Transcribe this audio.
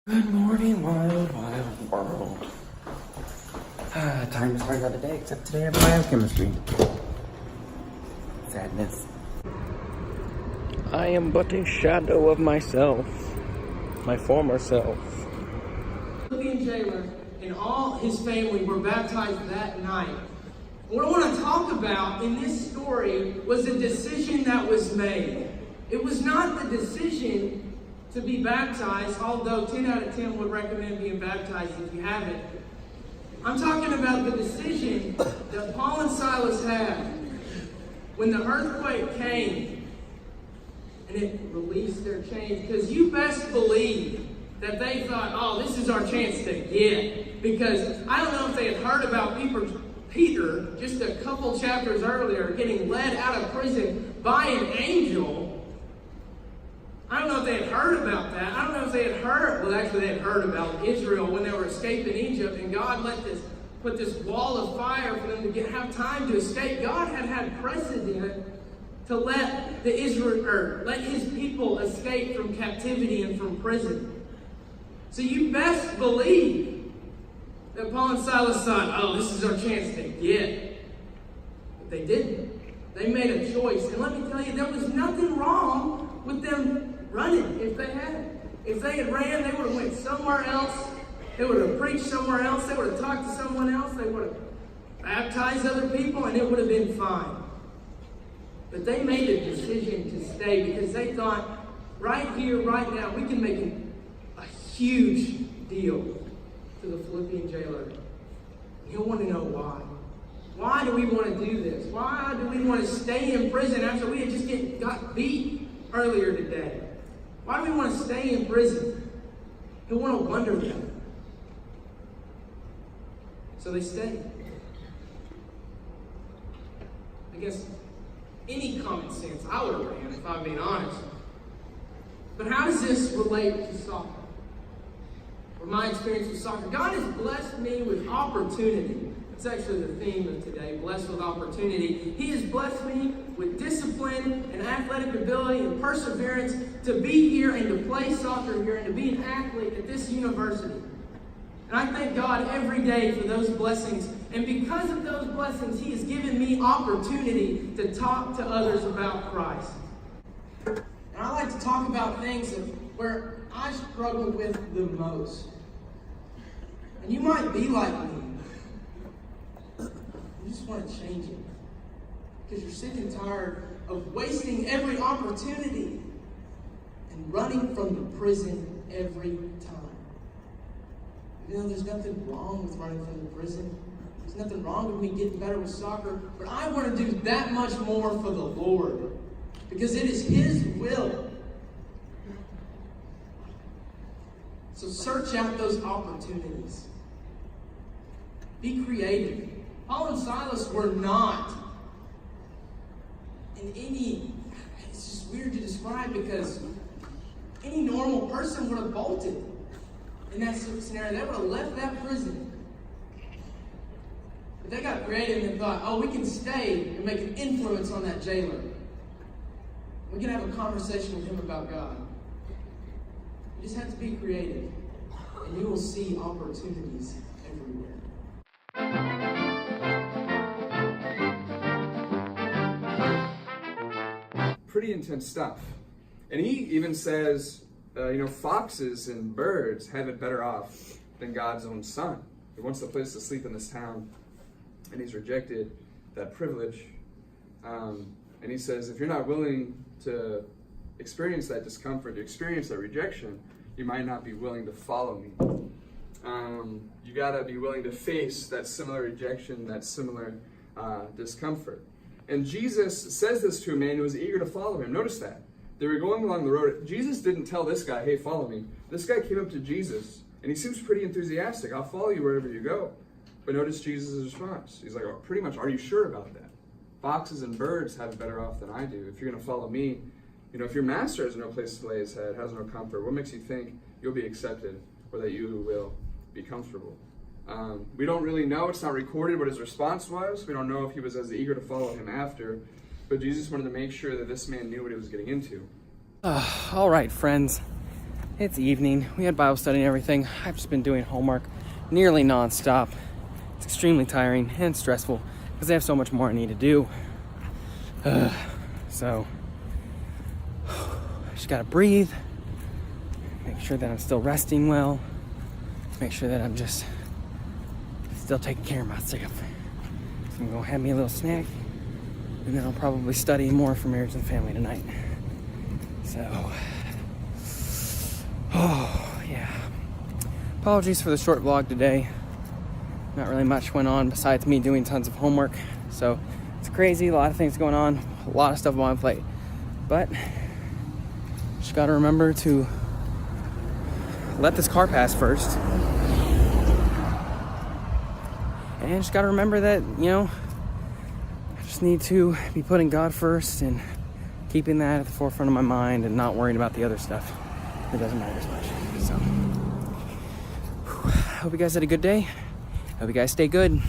Good morning, wild, wild world. Time to start another day, except today I have biochemistry. Sadness. I am but a shadow of myself, my former self. Philippian jailer and all his family were baptized that night. What I want to talk about in this story was a decision that was made. It was not the decision to be baptized, although 10 out of 10 would recommend being baptized if you haven't. I'm talking about the decision that Paul and Silas had when the earthquake came and it released their chains. Because you best believe that they thought, oh, this is our chance to get. Because I don't know if they had heard about Peter just a couple chapters earlier getting led out of prison by an angel. I don't know if they had heard about that. I don't know if they had heard, well, actually they had heard about Israel when they were escaping Egypt, and God put this wall of fire for them to have time to escape. God had precedent to let let his people escape from captivity and from prison. So you best believe that Paul and Silas thought, oh, this is our chance to get. But they didn't. They made a choice. And let me tell you, there was nothing wrong with them running if they had. If they had ran, they would have went somewhere else. They would have preached somewhere else. They would have talked to someone else. They would have baptized other people, and it would have been fine. But they made a decision to stay because they thought, right here, right now, we can make a huge deal to the Philippian jailer. He'll want to know why. Why do we want to do this? Why do we want to stay in prison after we had just got beat earlier today? Why do we want to stay in prison? He'll want to wonder that. So they stayed. I guess any common sense I would have ran, if I'm being honest. But how does this relate to soccer? Or my experience with soccer? God has blessed me with opportunity. That's actually the theme of today, blessed with opportunity. He has blessed me with discipline and athletic ability and perseverance to be here and to play soccer here and to be an athlete at this university. And I thank God every day for those blessings. And because of those blessings, He has given me opportunity to talk to others about Christ. And I like to talk about things where I struggle with the most. And you might be like me. You just want to change it. Because you're sick and tired of wasting every opportunity and running from the prison every time. You know, there's nothing wrong with running from the prison. There's nothing wrong with me getting better with soccer. But I want to do that much more for the Lord. Because it is His will. So search out those opportunities. Be creative. Paul and Silas were not in any, it's just weird to describe because any normal person would have bolted in that scenario. They would have left that prison. But they got creative and thought, oh, we can stay and make an influence on that jailer. We can have a conversation with him about God. You just have to be creative, and you will see opportunities everywhere. Pretty intense stuff. And he even says, foxes and birds have it better off than God's own son. He wants a place to sleep in this town, and he's rejected that privilege. And he says, if you're not willing to experience that discomfort, to experience that rejection, you might not be willing to follow me. You gotta be willing to face that similar rejection, that similar discomfort. And Jesus says this to a man who was eager to follow him. Notice that. They were going along the road. Jesus didn't tell this guy, hey, follow me. This guy came up to Jesus, and he seems pretty enthusiastic. I'll follow you wherever you go. But notice Jesus' response. He's like, oh, pretty much, are you sure about that? Foxes and birds have it better off than I do. If you're going to follow me, if your master has no place to lay his head, has no comfort, what makes you think you'll be accepted or that you will be comfortable? We don't really know. It's not recorded what his response was. We don't know if he was as eager to follow him after. But Jesus wanted to make sure that this man knew what he was getting into. All right, friends. It's evening. We had Bible study and everything. I've just been doing homework nearly nonstop. It's extremely tiring and stressful because I have so much more I need to do. So, I just gotta breathe, make sure that I'm still resting well, make sure that I'm just still taking care of myself. So I'm gonna have me a little snack, and then I'll probably study more for marriage and family tonight. So, oh yeah. Apologies for the short vlog today. Not really much went on besides me doing tons of homework. So it's crazy, a lot of things going on, a lot of stuff on my plate. But just gotta remember to let this car pass first. And just gotta remember that, you know, I just need to be putting God first and keeping that at the forefront of my mind and not worrying about the other stuff. It doesn't matter as much. So, hope you guys had a good day. Hope you guys stay good.